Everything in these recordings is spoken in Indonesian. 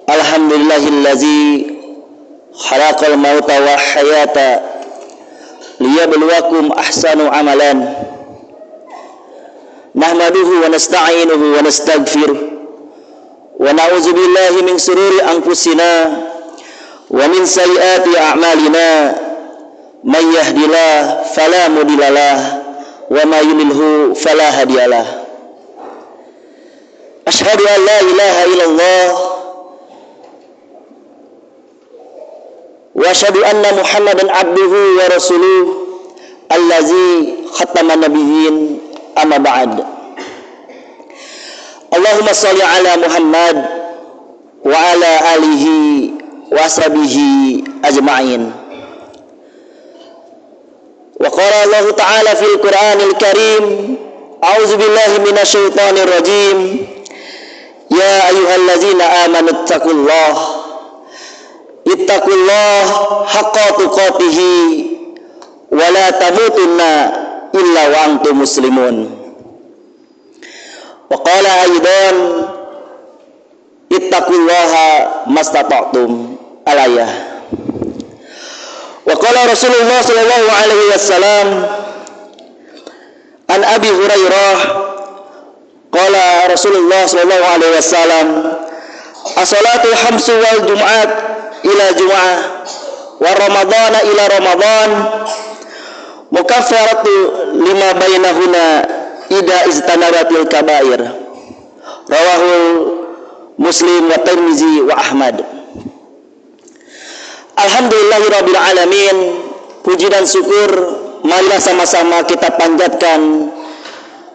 Alhamdulillahillazi khalaqal mauta wa hayata liyabluwakum ahsanu amalan. Nahmaduhu wa nasta'inuhu wa nastaghfiruh wa na'udzu billahi min shururi anfusina wa min sayyiati a'malina. May yahdihillahu fala mudhillalah wa may yudlilhu fala hadiyalah. Asyhadu an la ilaha illallah wa asyhadu anna Muhammadan abduhu wa rasuluh allazi khataman nabiyyin, amma ba'd. Allahumma shalli ala Muhammad wa ala alihi wa sahbihi ajma'in. Wa qala Allah ta'ala fil Qur'anil Karim, a'udzu billahi minasyaitonir rajim. Ya ayyuhallazina amanu ittaqullaha haqqa tuqatihi wa la tamutunna illa wa antum muslimun. Wa qala aidan ittaqullaha mastata'tum al-ayah. Wa qala Rasulullah sallallahu alaihi wasallam an Abi Hurairah qala Rasulullah sallallahu alaihi wasallam as-salatu khamsu wal jum'at ila jum'ah wa ramadhana ila ramadhan mukaffaratu lima bainahuna ida istanabatil kabair. Rawahu Muslim wa Tirmizi wa Ahmad. Alhamdulillahirabbil alamin. Puji dan syukur marilah sama-sama kita panjatkan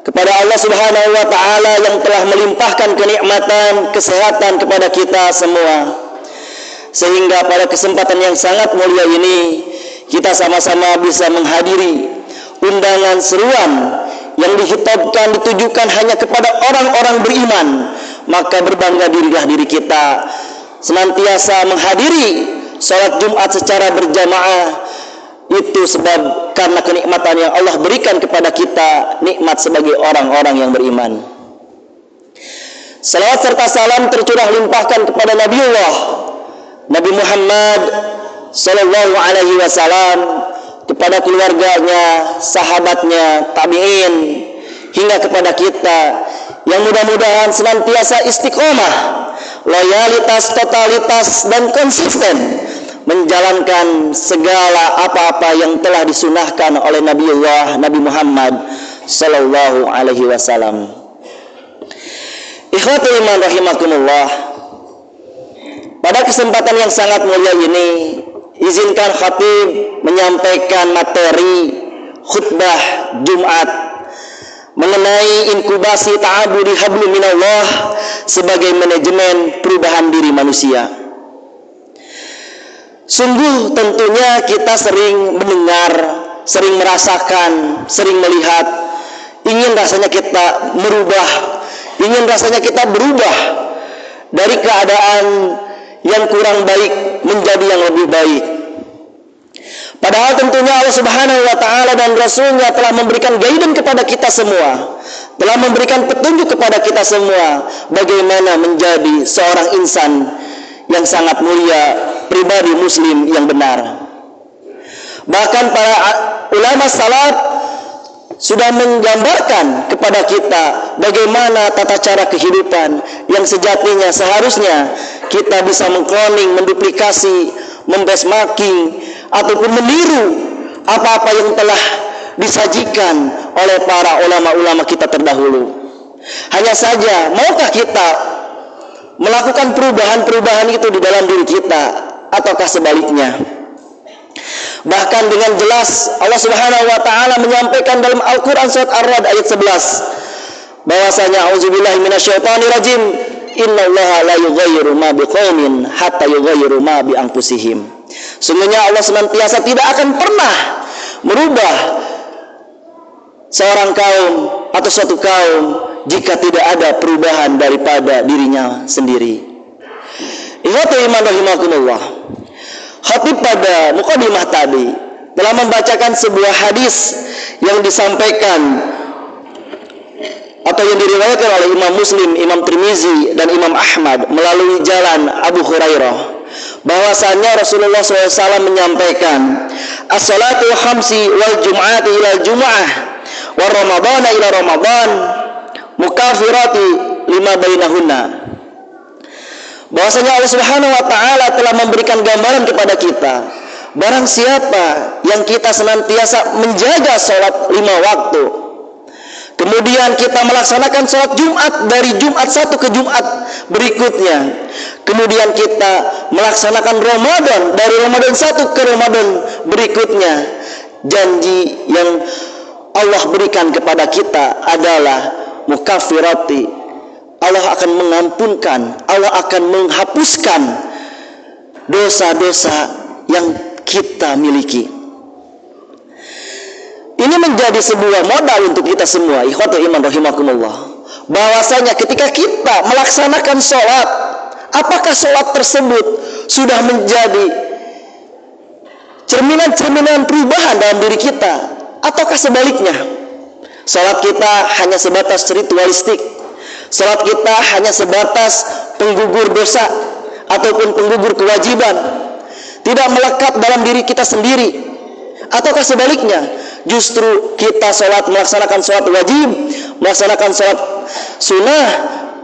kepada Allah Subhanahu wa taala yang telah melimpahkan kenikmatan kesehatan kepada kita semua, sehingga pada kesempatan yang sangat mulia ini kita sama-sama bisa menghadiri undangan seruan yang dihitobkan ditujukan hanya kepada orang-orang beriman. Maka berbangga dirilah diri kita senantiasa menghadiri salat Jumat secara berjamaah. Itu sebab karena kenikmatan yang Allah berikan kepada kita, nikmat sebagai orang-orang yang beriman. Salawat serta salam tercurah limpahkan kepada Nabi Muhammad sallallahu alaihi wasallam, kepada keluarganya, sahabatnya, tabi'in, hingga kepada kita yang mudah-mudahan senantiasa istiqomah, loyalitas, totalitas, dan konsisten menjalankan segala apa-apa yang telah disunahkan oleh Nabi Muhammad sallallahu alaihi wasallam. Ikhwatul iman rahimakumullah. Pada kesempatan yang sangat mulia ini, izinkan khatib menyampaikan materi khutbah Jumat mengenai inkubasi ta'abudi hablum minallah sebagai manajemen perubahan diri manusia. Sungguh tentunya kita sering mendengar, sering merasakan, sering melihat, ingin rasanya kita merubah, ingin rasanya kita berubah dari keadaan yang kurang baik menjadi yang lebih baik. Padahal tentunya Allah Subhanahu wa taala dan Rasulnya telah memberikan guidance kepada kita semua, telah memberikan petunjuk kepada kita semua bagaimana menjadi seorang insan yang sangat mulia, pribadi muslim yang benar. Bahkan para ulama salaf sudah menggambarkan kepada kita bagaimana tata cara kehidupan yang sejatinya seharusnya kita bisa mengkloning, menduplikasi, membesmaking ataupun meniru apa-apa yang telah disajikan oleh para ulama-ulama kita terdahulu. Hanya saja, maukah kita melakukan perubahan-perubahan itu di dalam diri kita, ataukah sebaliknya? Bahkan dengan jelas Allah Subhanahu wa taala menyampaikan dalam Al-Qur'an surat Ar-Ra'd ayat 11 bahwasanya auzubillahi minasyaitonir rajim, innallaha la yughayyiru ma biqaumin hatta yughayyiru ma bi anfusihim. Sungguhnya Allah senantiasa tidak akan pernah merubah seorang kaum atau suatu kaum jika tidak ada perubahan daripada dirinya sendiri. Ikhwatul iman rahimakumullah. Khatib pada mukadimah tadi telah membacakan sebuah hadis yang disampaikan atau yang diriwayatkan oleh Imam Muslim, Imam Tirmizi dan Imam Ahmad melalui jalan Abu Hurairah, bahwasanya Rasulullah SAW menyampaikan, as-salatu khamsi wal jum'ati ila jum'ah wa ramadhana ila ramadhan mukafirati lima bainahunna. Bahwasanya Allah Subhanahu wa taala telah memberikan gambaran kepada kita, barang siapa yang kita senantiasa menjaga salat 5 waktu, kemudian kita melaksanakan sholat Jumat dari Jumat satu ke Jumat berikutnya, kemudian kita melaksanakan Ramadan dari Ramadan satu ke Ramadan berikutnya, janji yang Allah berikan kepada kita adalah mukafirati. Allah akan mengampunkan, Allah akan menghapuskan dosa-dosa yang kita miliki. Ini menjadi sebuah modal untuk kita semua, ikhwatul iman rahimakumullah, bahwasanya ketika kita melaksanakan sholat, apakah sholat tersebut sudah menjadi cerminan-cerminan perubahan dalam diri kita, ataukah sebaliknya sholat kita hanya sebatas ritualistik, sholat kita hanya sebatas penggugur dosa ataupun penggugur kewajiban, tidak melekat dalam diri kita sendiri, ataukah sebaliknya justru kita melaksanakan sholat wajib, melaksanakan sholat sunnah,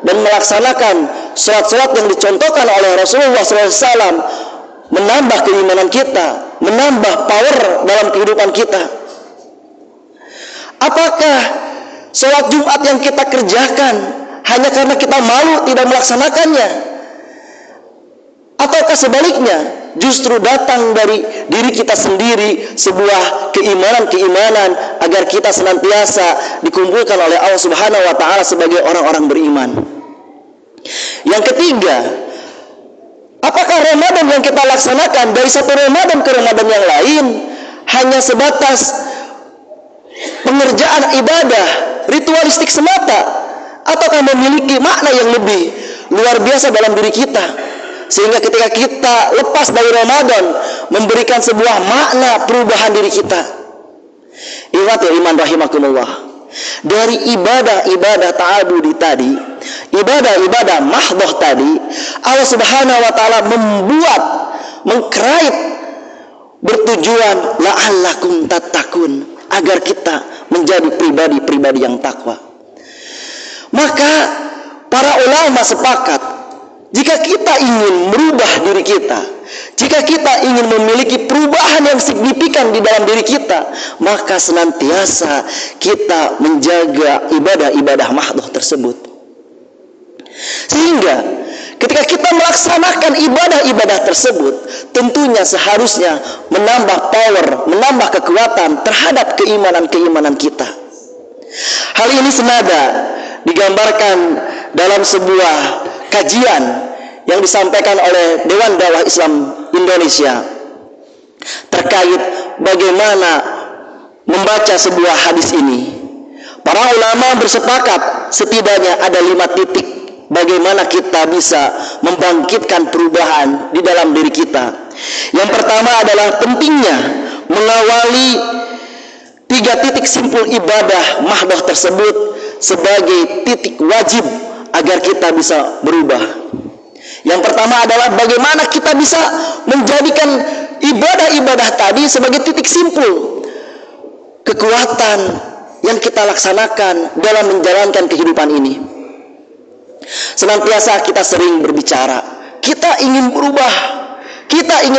dan melaksanakan sholat-sholat yang dicontohkan oleh Rasulullah SAW, menambah keimanan kita, menambah power dalam kehidupan kita. Apakah sholat Jumat yang kita kerjakan hanya karena kita malu tidak melaksanakannya, ataukah sebaliknya justru datang dari diri kita sendiri sebuah keimanan agar kita senantiasa dikumpulkan oleh Allah Subhanahu wa taala sebagai orang-orang beriman. Yang ketiga, apakah Ramadan yang kita laksanakan dari satu Ramadan ke Ramadan yang lain hanya sebatas pengerjaan ibadah ritualistik semata, ataukah memiliki makna yang lebih luar biasa dalam diri kita, sehingga ketika kita lepas dari Ramadan memberikan sebuah makna perubahan diri kita. Ikhwatul iman rahimakumullah, dari ibadah-ibadah ta'abudi tadi, ibadah-ibadah mahdhah tadi, Allah Subhanahu wa taala mengkait bertujuan la'allakum tattaqun, agar kita menjadi pribadi-pribadi yang takwa. Maka para ulama sepakat, jika kita ingin merubah diri kita, jika kita ingin memiliki perubahan yang signifikan di dalam diri kita, maka senantiasa kita menjaga ibadah-ibadah mahdhah tersebut. Sehingga ketika kita melaksanakan ibadah-ibadah tersebut, tentunya seharusnya menambah power, menambah kekuatan terhadap keimanan-keimanan kita. Hal ini senada digambarkan dalam sebuah kajian yang disampaikan oleh Dewan Dakwah Islam Indonesia terkait bagaimana membaca sebuah hadis ini. Para ulama bersepakat setidaknya ada 5 titik bagaimana kita bisa membangkitkan perubahan di dalam diri kita. Yang pertama adalah pentingnya mengawali 3 titik simpul ibadah mahdhah tersebut sebagai titik wajib agar kita bisa berubah. Yang pertama adalah bagaimana kita bisa menjadikan ibadah-ibadah tadi sebagai titik simpul kekuatan yang kita laksanakan dalam menjalankan kehidupan ini. Senantiasa kita sering berbicara, kita ingin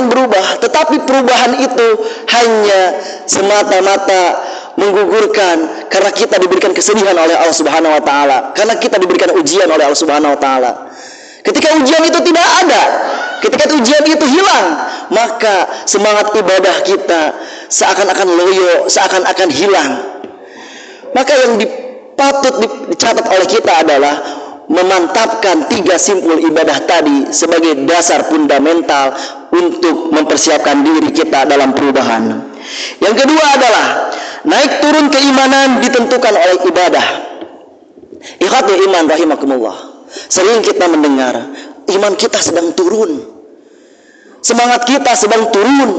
berubah, tetapi perubahan itu hanya semata-mata menggugurkan karena kita diberikan kesedihan oleh Allah Subhanahu wa taala, karena kita diberikan ujian oleh Allah Subhanahu wa taala. Ketika ujian itu tidak ada, ketika ujian itu hilang, maka semangat ibadah kita seakan-akan loyo, seakan-akan hilang. Maka yang patut dicatat oleh kita adalah memantapkan 3 simpul ibadah tadi sebagai dasar fundamental untuk mempersiapkan diri kita dalam perubahan. Yang kedua adalah naik turun keimanan ditentukan oleh ibadah. Ikhwatul iman rahimakumullah, sering kita mendengar iman kita sedang turun, semangat kita sedang turun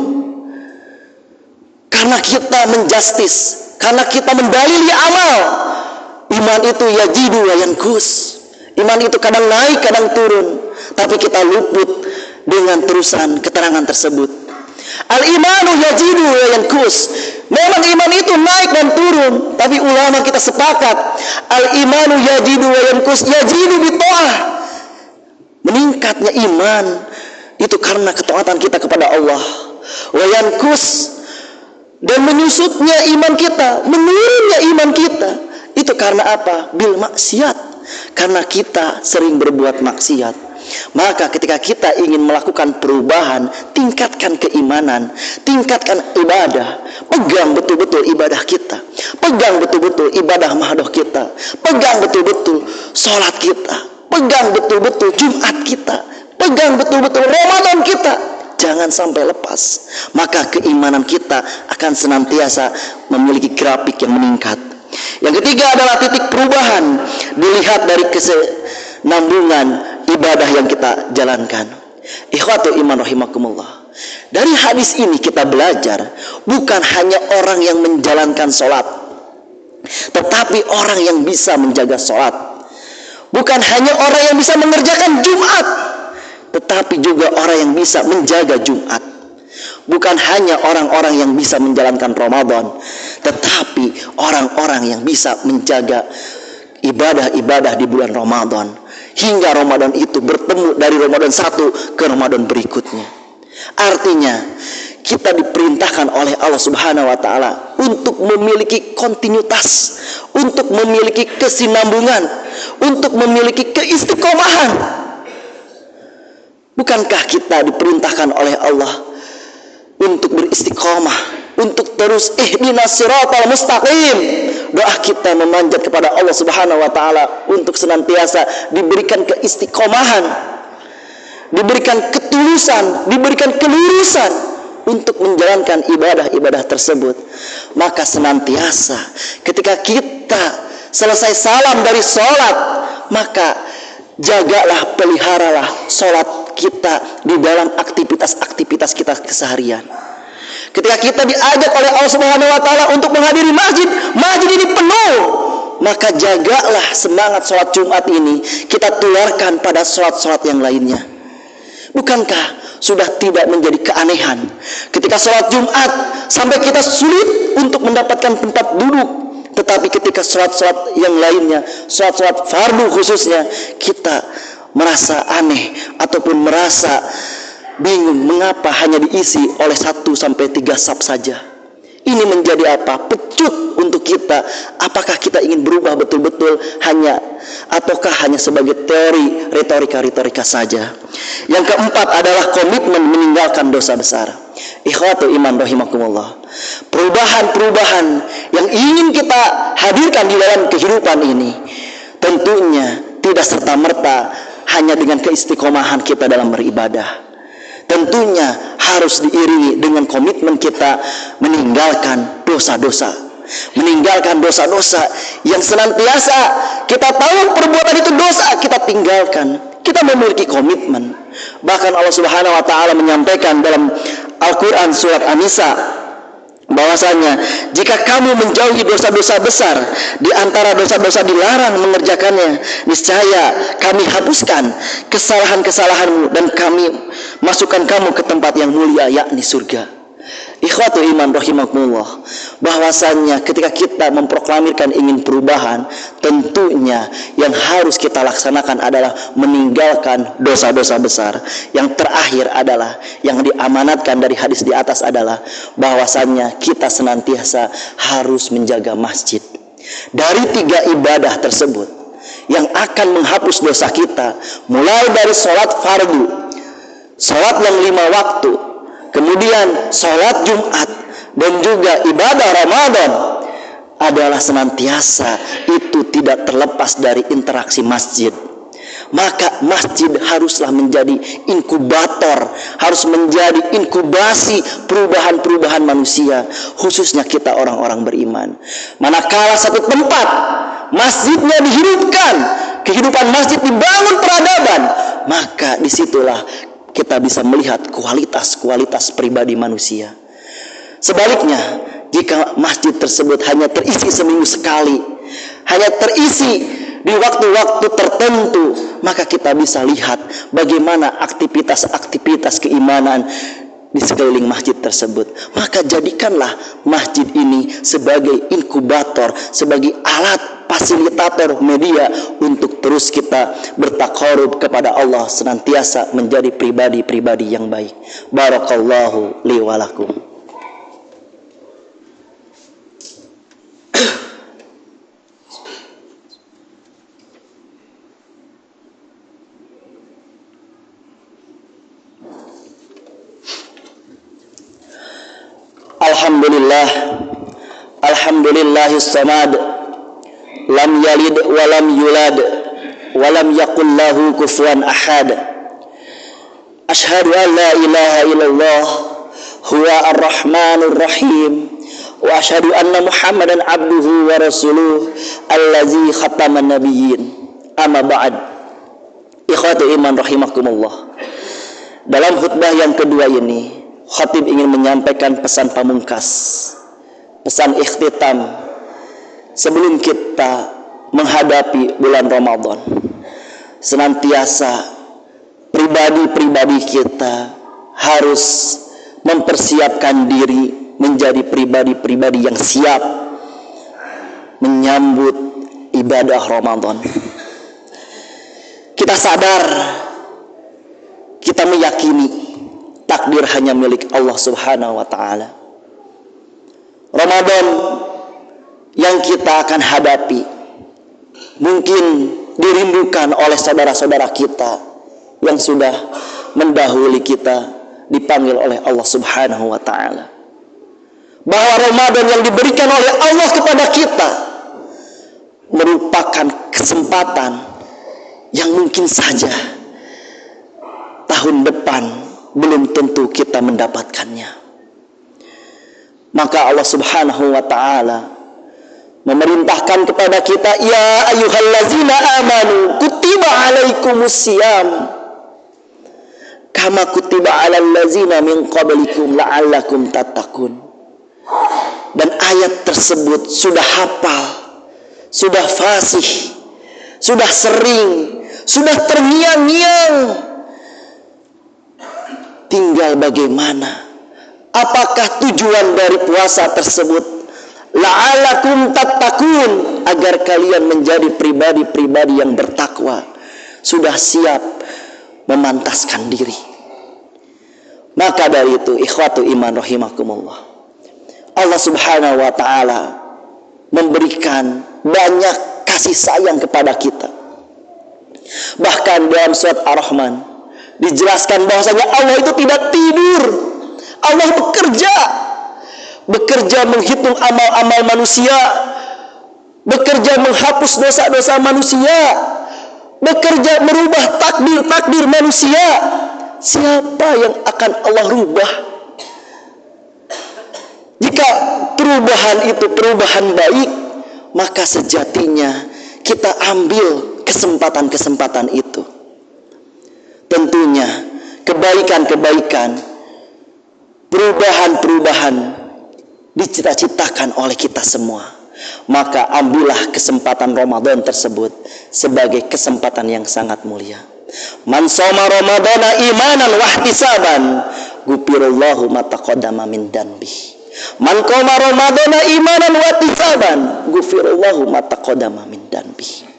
karena kita menjustis, karena kita mendalili amal. Iman itu yajidu wa yankus. Iman itu kadang naik, kadang turun. Tapi kita luput dengan terusan keterangan tersebut. Al-imanu yajidu wa yankus. Memang iman itu naik dan turun. Tapi ulama kita sepakat, al-imanu yajidu wa yankus. Yajidu bita'ah. Meningkatnya iman itu karena ketaatan kita kepada Allah. Wa yankus. Dan menyusutnya iman kita, menurunnya iman kita, itu karena apa? Bil maksiat. Karena kita sering berbuat maksiat. Maka ketika kita ingin melakukan perubahan, tingkatkan keimanan, tingkatkan ibadah, pegang betul-betul ibadah kita, pegang betul-betul ibadah mahdoh kita, pegang betul-betul sholat kita, pegang betul-betul Jumat kita, pegang betul-betul Ramadan kita. Jangan sampai lepas. Maka keimanan kita akan senantiasa memiliki grafik yang meningkat. Yang ketiga adalah titik perubahan dilihat dari kesenambungan ibadah yang kita jalankan. Ikhwatul iman rahimakumullah. Dari hadis ini kita belajar bukan hanya orang yang menjalankan sholat, tetapi orang yang bisa menjaga sholat. Bukan hanya orang yang bisa mengerjakan Jumat, tetapi juga orang yang bisa menjaga Jumat. Bukan hanya orang-orang yang bisa menjalankan Ramadan, tetapi orang-orang yang bisa menjaga ibadah-ibadah di bulan Ramadan, hingga Ramadan itu bertemu dari Ramadan 1 ke Ramadan berikutnya. Artinya kita diperintahkan oleh Allah Subhanahu wa taala untuk memiliki kontinuitas, untuk memiliki kesinambungan, untuk memiliki keistiqomahan. Bukankah kita diperintahkan oleh Allah untuk beristiqomah, untuk terus ihdinas siratal mustaqim? Doa kita memanjat kepada Allah Subhanahu wa taala untuk senantiasa diberikan keistiqomahan, diberikan ketulusan, diberikan kelurusan untuk menjalankan ibadah-ibadah tersebut. Maka senantiasa ketika kita selesai salam dari sholat, maka jagalah, peliharalah sholat kita di dalam aktivitas-aktivitas kita keseharian. Ketika kita diajak oleh Allah Subhanahu wa taala untuk menghadiri masjid, masjid ini penuh, maka jagalah semangat sholat Jumat ini kita tularkan pada sholat-sholat yang lainnya. Bukankah sudah tidak menjadi keanehan ketika sholat Jumat sampai kita sulit untuk mendapatkan tempat duduk, tetapi ketika sholat-sholat yang lainnya, sholat-sholat fardu khususnya, kita merasa aneh ataupun merasa bingung mengapa hanya diisi oleh 1 sampai 3 saf saja. Ini menjadi apa? Pecut untuk kita. Apakah kita ingin berubah betul-betul hanya, ataukah hanya sebagai teori retorika saja? Yang keempat adalah komitmen meninggalkan dosa besar. Ikhwatul iman rahimakumullah. Perubahan-perubahan yang ingin kita hadirkan di dalam kehidupan ini tentunya tidak serta-merta hanya dengan keistiqomahan kita dalam beribadah. Tentunya harus diiringi dengan komitmen kita meninggalkan dosa-dosa. Meninggalkan dosa-dosa yang senantiasa kita tahu perbuatan itu dosa, kita tinggalkan. Kita memiliki komitmen. Bahkan Allah Subhanahu wa taala menyampaikan dalam Al-Quran surat An-Nisa bahwasanya jika kamu menjauhi dosa-dosa besar, di antara dosa-dosa dilarang mengerjakannya, niscaya kami hapuskan kesalahan-kesalahanmu dan kami masukkan kamu ke tempat yang mulia, yakni surga. Ikhwatul iman rahimakumullah, bahwasanya ketika kita memproklamirkan ingin perubahan, tentunya yang harus kita laksanakan adalah meninggalkan dosa-dosa besar. Yang terakhir adalah yang diamanatkan dari hadis di atas adalah bahwasanya kita senantiasa harus menjaga masjid. Dari 3 ibadah tersebut yang akan menghapus dosa kita, mulai dari sholat fardu, sholat yang 5 waktu, kemudian sholat Jumat, dan juga ibadah Ramadan, adalah senantiasa itu tidak terlepas dari interaksi masjid. Maka masjid haruslah menjadi inkubator, harus menjadi inkubasi perubahan-perubahan manusia, khususnya kita orang-orang beriman. Manakala satu tempat masjidnya dihidupkan, kehidupan masjid dibangun peradaban, maka disitulah kita bisa melihat kualitas-kualitas pribadi manusia. Sebaliknya, jika masjid tersebut hanya terisi seminggu sekali, hanya terisi di waktu-waktu tertentu, maka kita bisa lihat bagaimana aktivitas-aktivitas keimanan di sekeliling masjid tersebut. Maka jadikanlah masjid ini sebagai inkubator, sebagai alat fasilitator media untuk terus kita bertakarub kepada Allah, senantiasa menjadi pribadi-pribadi yang baik. Barakallahu li wa lakum. Alhamdulillah, alhamdulillahis samad, lam yalid wa lam yulad wa lam yakul lahu kufuwan ahad. Asyhadu an la ilaha illallah huwa ar-rahmanur rahim wa asyhadu anna Muhammadan abduhu wa rasuluh allazi khataman nabiyyin. Amma ba'd. Ikhwati iman rahimakumullah. Dalam khutbah yang kedua ini, khatib ingin menyampaikan pesan pamungkas, pesan ikhtitam sebelum kita menghadapi bulan Ramadan. Senantiasa pribadi-pribadi kita harus mempersiapkan diri menjadi pribadi-pribadi yang siap menyambut ibadah Ramadan. Kita sadar, kita meyakini takdir hanya milik Allah Subhanahu wa ta'ala. Ramadan yang kita akan hadapi mungkin dirindukan oleh saudara-saudara kita yang sudah mendahului kita, dipanggil oleh Allah Subhanahu wa ta'ala. Bahwa Ramadan yang diberikan oleh Allah kepada kita merupakan kesempatan yang mungkin saja tahun depan belum tentu kita mendapatkannya. Maka Allah Subhanahu wa ta'ala memerintahkan kepada kita, ya ayyuhallazina amanu kutiba alaikumusiyam kama kutiba alal ladzina min qablikum la'allakum tattaqun. Dan ayat tersebut sudah hafal, sudah fasih, sudah sering, sudah terngiang-ngiang. Tinggal bagaimana, apakah tujuan dari puasa tersebut? La'alakum tattaqun, agar kalian menjadi pribadi-pribadi yang bertakwa, sudah siap memantaskan diri. Maka dari itu, ikhwatu iman rahimakumullah, Allah Subhanahu wa ta'ala memberikan banyak kasih sayang kepada kita. Bahkan dalam surat Ar-Rahman dijelaskan bahwasanya Allah itu tidak tidur. Allah bekerja menghitung amal-amal manusia, bekerja menghapus dosa-dosa manusia, bekerja merubah takdir-takdir manusia. Siapa yang akan Allah rubah? Jika perubahan itu perubahan baik, maka sejatinya kita ambil kesempatan-kesempatan itu. Tentunya kebaikan-kebaikan, perubahan-perubahan dicita-citakan oleh kita semua. Maka ambillah kesempatan Ramadan tersebut sebagai kesempatan yang sangat mulia. Man shoma ramadana imanan wahtisaban ghufirallahu ma taqaddama min dzanbi. Man qama ramadana imanan wahtisaban ghufirallahu ma taqaddama min dzanbi.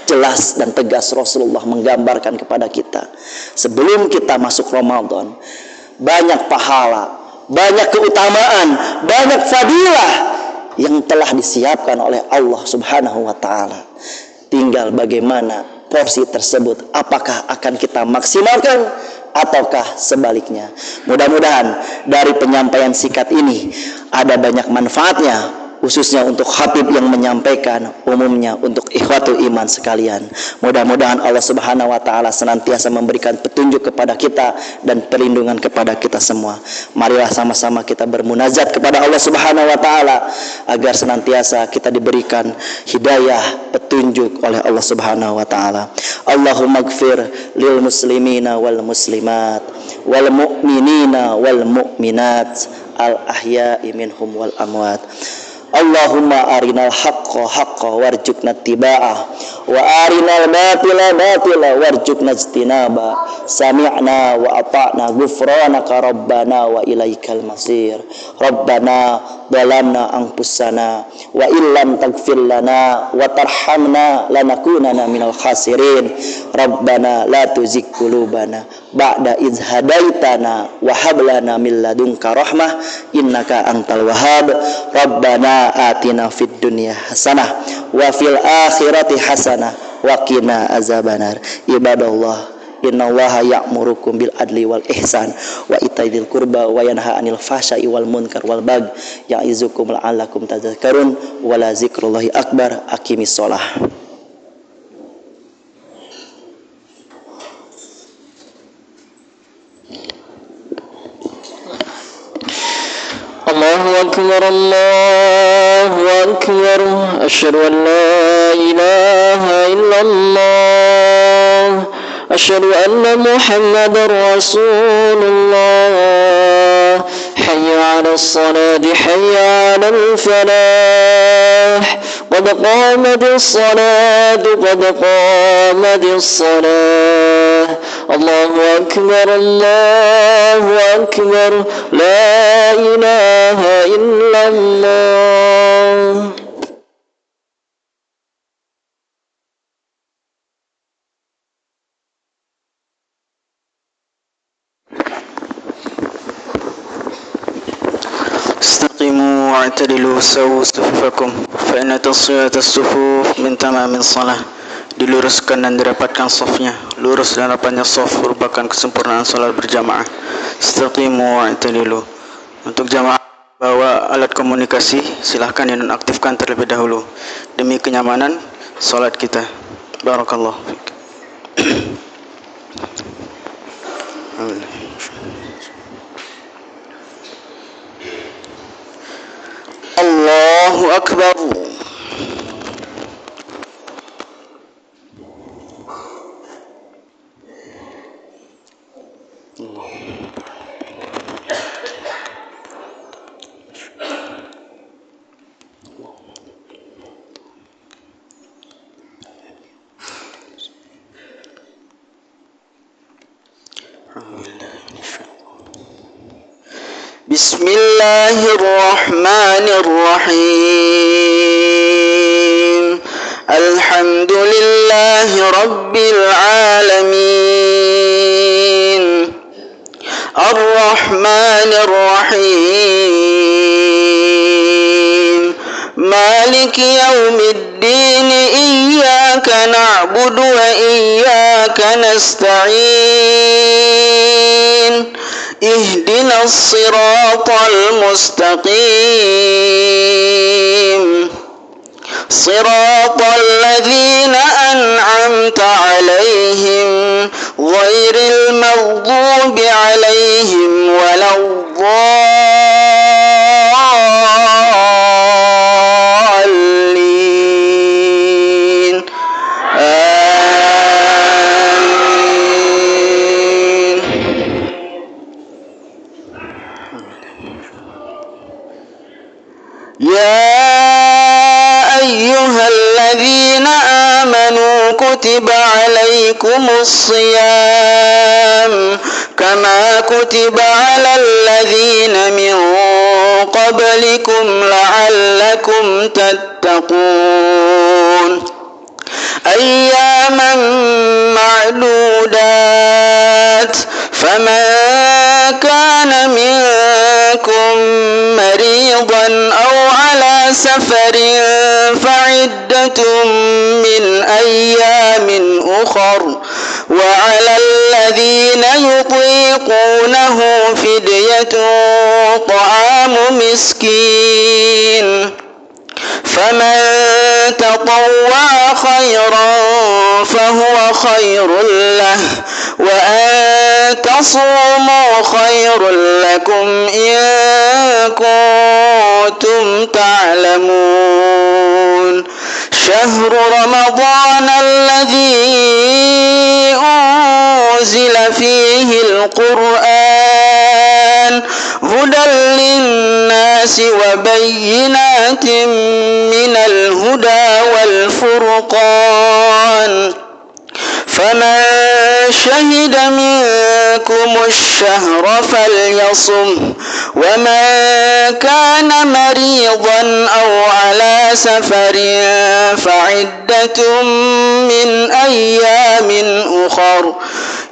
Jelas dan tegas Rasulullah menggambarkan kepada kita, sebelum kita masuk Ramadan, banyak pahala, banyak keutamaan, banyak fadilah yang telah disiapkan oleh Allah Subhanahu wa ta'ala. Tinggal bagaimana porsi tersebut, apakah akan kita maksimalkan ataukah sebaliknya. Mudah-mudahan dari penyampaian sikat ini ada banyak manfaatnya, khususnya untuk khatib yang menyampaikan, umumnya untuk ikhwatul iman sekalian. Mudah-mudahan Allah Subhanahu wa ta'ala senantiasa memberikan petunjuk kepada kita dan perlindungan kepada kita semua. Marilah sama-sama kita bermunajat kepada Allah Subhanahu wa ta'ala agar senantiasa kita diberikan hidayah, petunjuk oleh Allah Subhanahu wa ta'ala. Allahumma ighfir lil muslimina wal muslimat wal mu'minina wal mu'minat al ahya'i minhum wal amwat. Allahumma arinal haqqa haqqa warzuqna ittiba'ah wa arinal batila batila warzuqna ijtinaba. Sami'na wa ata'na ghufranaka rabbana wa ilaikal masir. Rabbana dhalamna anfusana wa illam taghfir lana wa tarhamna lanakunanna minal khasirin. Rabbana la tuzigh qulubana ba'da idh hadaitana wa hab lana min ladunka rahmah innaka antal wahhab. Rabbana atina fid dunya hasanah wa fil akhirati hasanah wa qina azabannar. Ibadallah, innallaha ya'murukum bil adli wal ihsan wa itaidil qurba wa yanha 'anil fahsya'i wal munkar wal baghi ya'izukum la'allakum tadhakkarun wa la zikrullahi akbar. Aqimis shalah. Allahu akbar, Allahu akbar. Asyhadu an la ilaha illallah. Asyhadu anna Muhammadar Rasulullah. Hayya 'alas salati, hayya 'alal falah. Qad qamatis salatu, qad qamatis salah. Allahu akbar, Allahu akbar. La ilaha illallah. Istaqimu wa'tadilu sawu sufufakum fa inna taswiyata as-sufuf min tamamin shalah. Diluruskan dan dirapatkan safnya. Lurus dan rapatnya saf merupakan kesempurnaan salat berjamaah. Istaqimu wa'tadilu. Untuk jamaah bawa alat komunikasi, silahkan dinonaktifkan terlebih dahulu demi kenyamanan salat kita. Barakallahu fiik. Allahu akbar. Bismillahirrahmanirrahim. Alhamdulillahi rabbil alamin. Ar-Rahmanir-Rahim. Maliki yaumiddin. Iyyaka na'budu wa iyyaka nasta'in. Ihdinas siratal mustaqim. Siratal ladzina an'amta 'alaihim ghairil maghdubi 'alaihim waladdallin. Ya ayyuhalladzina amanu kutiba alaikumus shiyam kama kutiba alal ladzina min qablikum la'allakum tattaqun. Ayyaman ma'dudat. Faman kana minkum maridan aw ala safarin fa'iddatun min ayyamin ukhar wa 'alal ladzina yutiqunahu fidyatun ta'amu miskin. فمن تطوع خيرا فهو خير له وأن تصوموا خير لكم إن كنتم تعلمون. شهر رمضان الذي أنزل فيه القرآن هدى للناس للناس وبينات من الهدى والفرقان فمن شهد منكم الشهر فليصم ومن كان مريضا أو على سفر فعدة من أيام أخر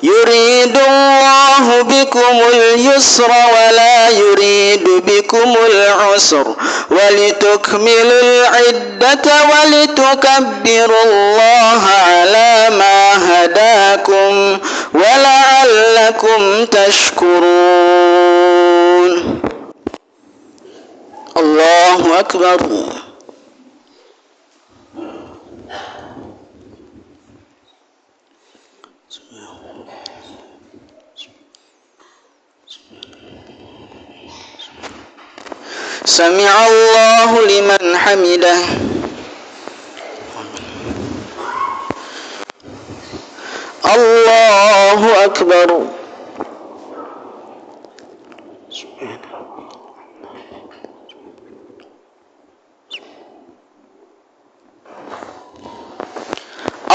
يريد الله بكم اليسر ولا يريد بكم العسر ولتكملوا العدة ولتكبروا الله على ما هداكم ولعلكم تشكرون. الله أكبر. سمع الله لمن حمده. الله أكبر.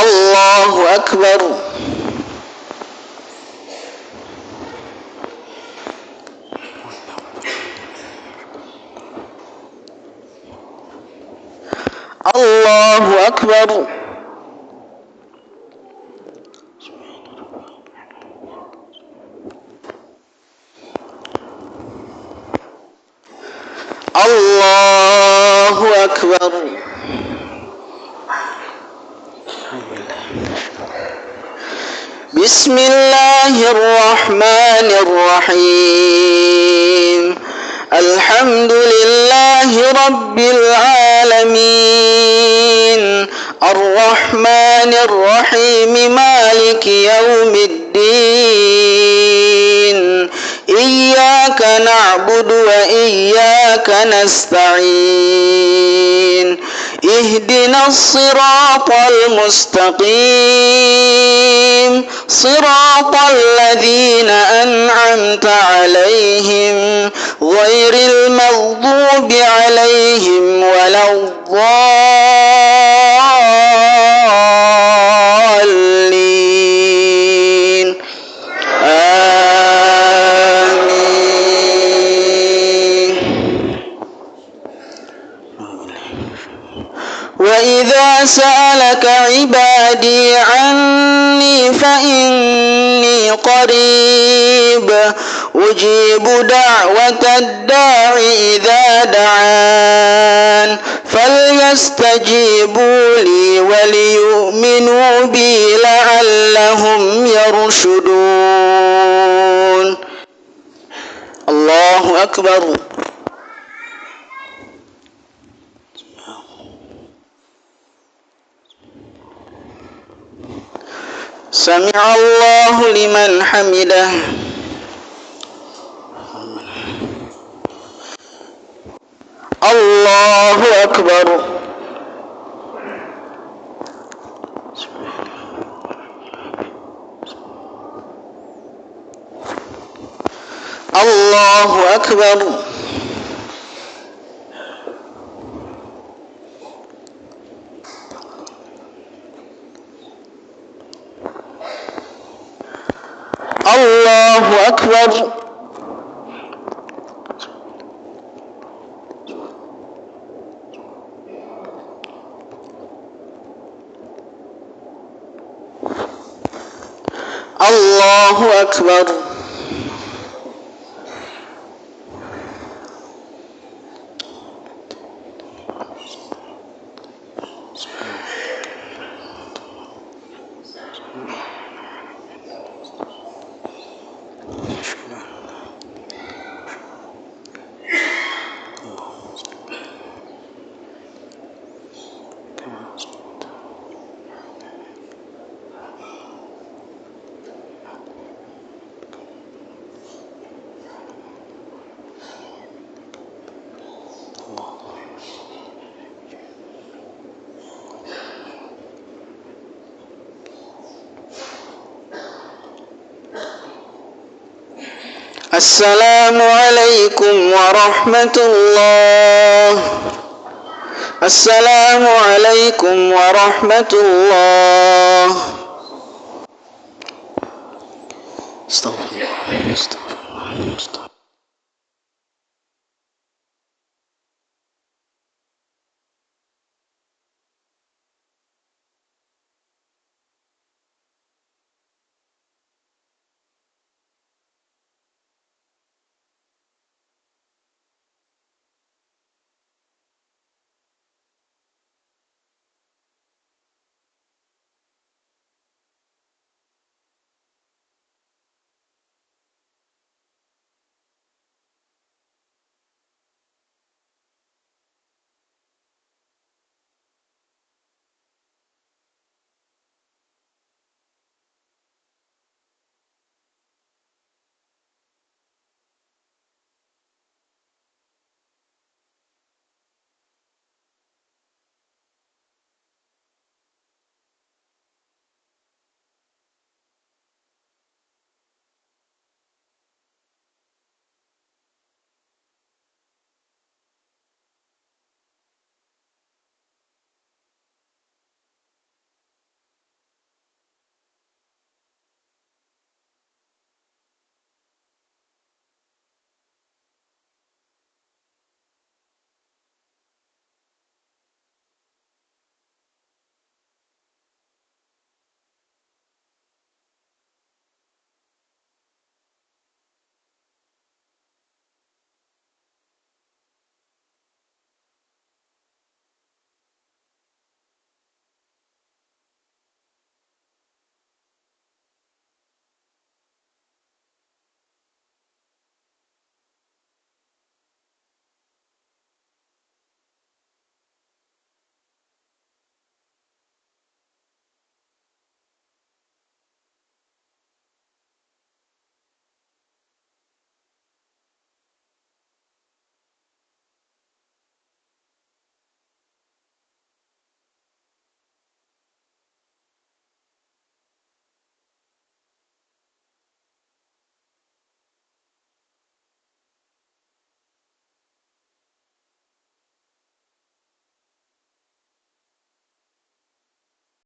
الله أكبر. الله أكبر. الله أكبر. بسم الله الرحمن الرحيم. الحمد لله رب العالمين الرحمن الرحيم مالك يوم الدين إياك نعبد وإياك نستعين اهدنا الصراط المستقيم صراط الذين أنعمت عليهم غير المغضوب عليهم ولا الضالين آمين. وإذا سألك عبادي عني فإني قريب أجيب دعوة الداع إذا دعان فليستجيبوا لي وليؤمنوا بي لعلهم يرشدون. الله أكبر. سمع الله لمن حمده. الله أكبر. الله أكبر. الله أكبر. الله أكبر. Assalamualaikum warahmatullah. Assalamualaikum warahmatullah. Astagfirullah.